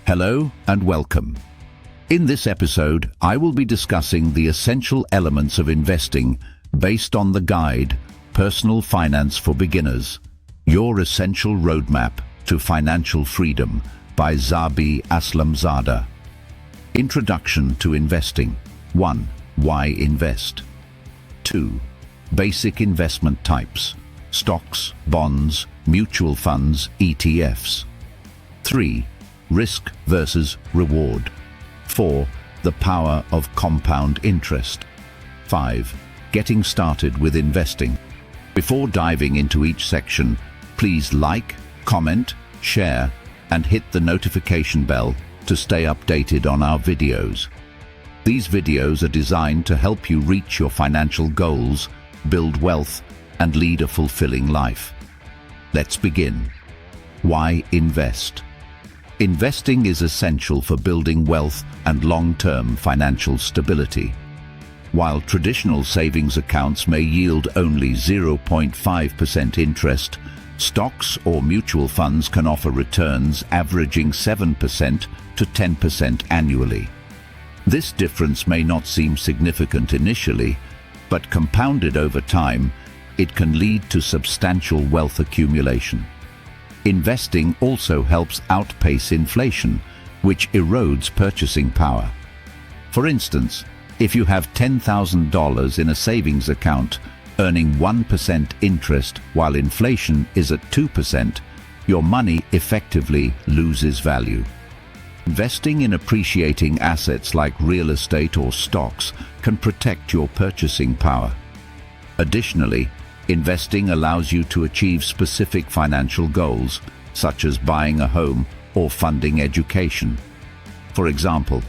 Hello and welcome. In this episode, I will be discussing the essential elements of investing based on the guide, Personal Finance for Beginners, Your Essential Roadmap to Financial Freedom by Zabi Aslamzadeh. Introduction to Investing. 1. Why invest? 2. Basic investment types: stocks, bonds, mutual funds, ETFs. 3. Risk versus reward. 4. The power of compound interest. 5. Getting started with investing. Before diving into each section, please like, comment, share, and hit the notification bell to stay updated on our videos. These videos are designed to help you reach your financial goals, build wealth, and lead a fulfilling life. Let's begin. Why invest? Investing is essential for building wealth and long-term financial stability. While traditional savings accounts may yield only 0.5% interest, stocks or mutual funds can offer returns averaging 7% to 10% annually. This difference may not seem significant initially, but compounded over time, it can lead to substantial wealth accumulation. Investing also helps outpace inflation, which erodes purchasing power. For instance, if you have $10,000 in a savings account, earning 1% interest while inflation is at 2%, your money effectively loses value. Investing in appreciating assets like real estate or stocks can protect your purchasing power. Additionally, investing allows you to achieve specific financial goals, such as buying a home or funding education. For example,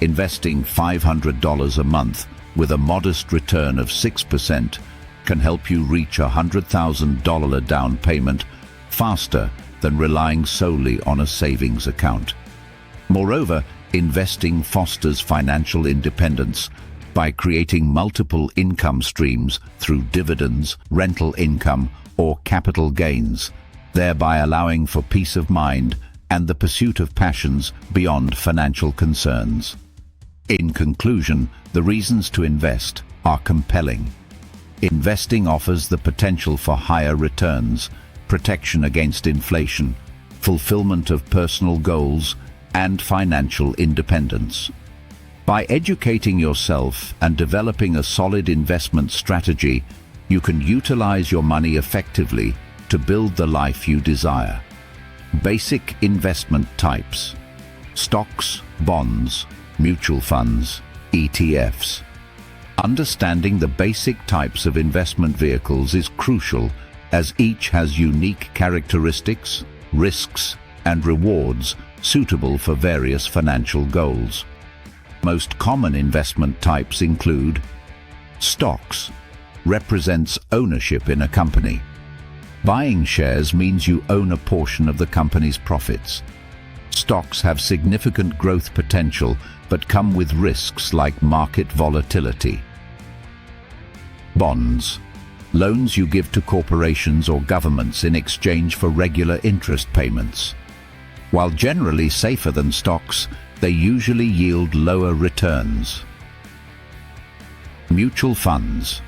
investing $500 a month with a modest return of 6% can help you reach a $100,000 down payment faster than relying solely on a savings account. Moreover, investing fosters financial independence by creating multiple income streams through dividends, rental income, or capital gains, thereby allowing for peace of mind and the pursuit of passions beyond financial concerns. In conclusion, the reasons to invest are compelling. Investing offers the potential for higher returns, protection against inflation, fulfillment of personal goals, and financial independence. By educating yourself and developing a solid investment strategy, you can utilize your money effectively to build the life you desire. Basic investment types: stocks, bonds, mutual funds, ETFs. Understanding the basic types of investment vehicles is crucial, as each has unique characteristics, risks, and rewards suitable for various financial goals. Most common investment types include: stocks represents ownership in a company. Buying shares means you own a portion of the company's profits. Stocks have significant growth potential but come with risks like market volatility. Bonds, loans you give to corporations or governments in exchange for regular interest payments. While generally safer than stocks, they usually yield lower returns. Mutual funds,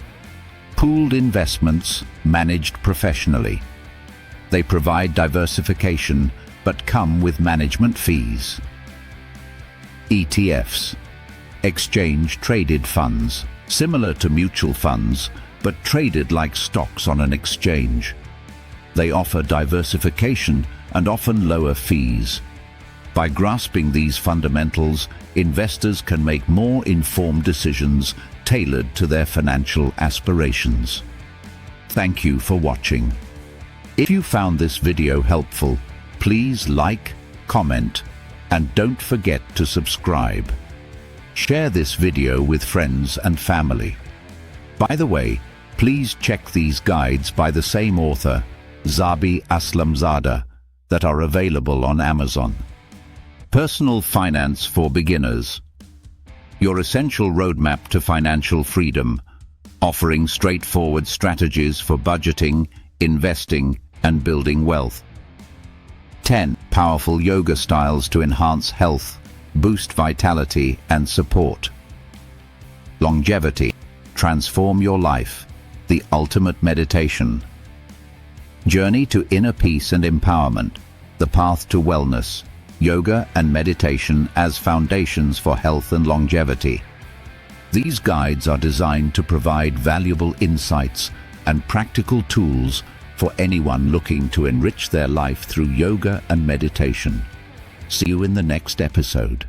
pooled investments managed professionally. They provide diversification but come with management fees. ETFs, exchange-traded funds, similar to mutual funds but traded like stocks on an exchange. They offer diversification and often lower fees. By grasping these fundamentals, investors can make more informed decisions tailored to their financial aspirations. Thank you for watching. If you found this video helpful, please like, comment, and don't forget to subscribe. Share this video with friends and family. By the way, please check these guides by the same author, Zabi Aslamzadeh, that are available on Amazon. Personal Finance for Beginners. Your essential roadmap to financial freedom, offering straightforward strategies for budgeting, investing, and building wealth. 10. Powerful yoga styles to enhance health, boost vitality and support. Longevity. Transform your life. The ultimate meditation. Journey to inner peace and empowerment. The path to wellness. Yoga and meditation as foundations for health and longevity. These guides are designed to provide valuable insights and practical tools for anyone looking to enrich their life through yoga and meditation. See you in the next episode.